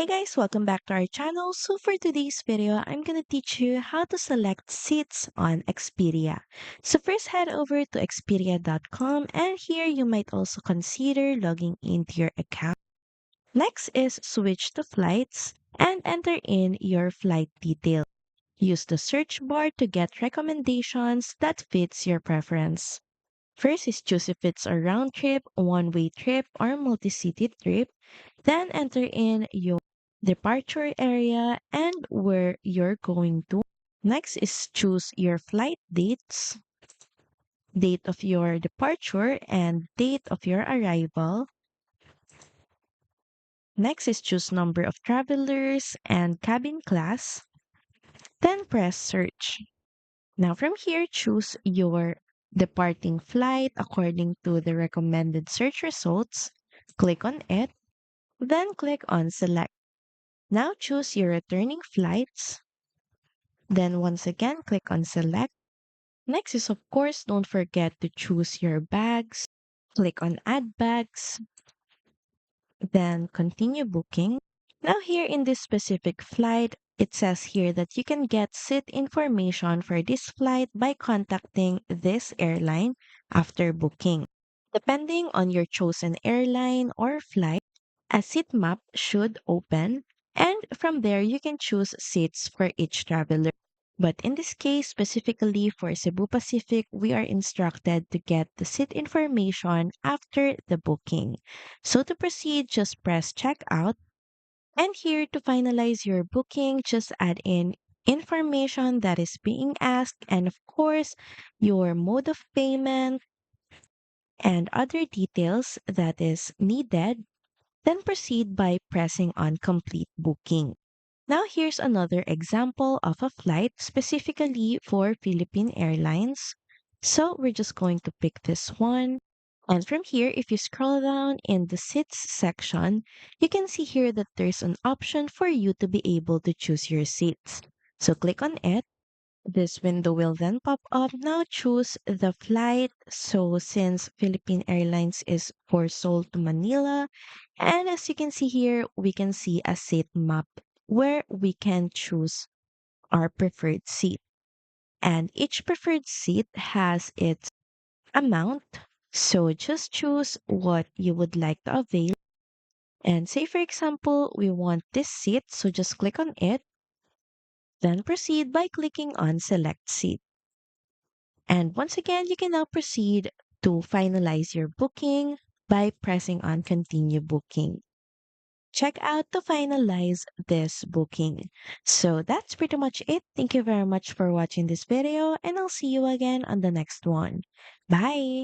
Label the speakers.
Speaker 1: Hey guys, welcome back to our channel. So for today's video, I'm gonna teach you how to select seats on Expedia. So first head over to expedia.com and here you might also consider logging into your account. Next is switch to flights and enter in your flight details. Use the search bar to get recommendations that fits your preference. First is choose if it's a round trip, one-way trip, or multi-city trip. Then enter in your departure area and where you're going to. Next is choose your flight dates, date of your departure, and date of your arrival. Next is choose number of travelers and cabin class. Then press search. Now from here, choose your departing flight according to the recommended search results. Click on it, then click on select. Now choose your returning flights. Then once again, click on select. Next is of course, don't forget to choose your bags. Click on add bags, then continue booking. Now here in this specific flight, it says here that you can get seat information for this flight by contacting this airline after booking. Depending on your chosen airline or flight, a seat map should open, and from there you can choose seats for each traveler. But in this case, specifically for Cebu Pacific, we are instructed to get the seat information after the booking. So to proceed, just press checkout. And here to finalize your booking, just add in information that is being asked and of course your mode of payment and other details that is needed. Then proceed by pressing on complete booking. Now here's another example of a flight specifically for Philippine Airlines. So we're just going to pick this one. And from here, if you scroll down in the seats section, you can see here that there's an option for you to be able to choose your seats. So click on it. This window will then pop up. Now choose the flight. So since Philippine Airlines is for Seoul to Manila, and as you can see here, we can see a seat map where we can choose our preferred seat. And each preferred seat has its amount. So just choose what you would like to avail. And say, for example, we want this seat. So just click on it. Then proceed by clicking on select seat. And once again, you can now proceed to finalize your booking by pressing on continue booking. Check out to finalize this booking. So that's pretty much it. Thank you very much for watching this video and I'll see you again on the next one. Bye!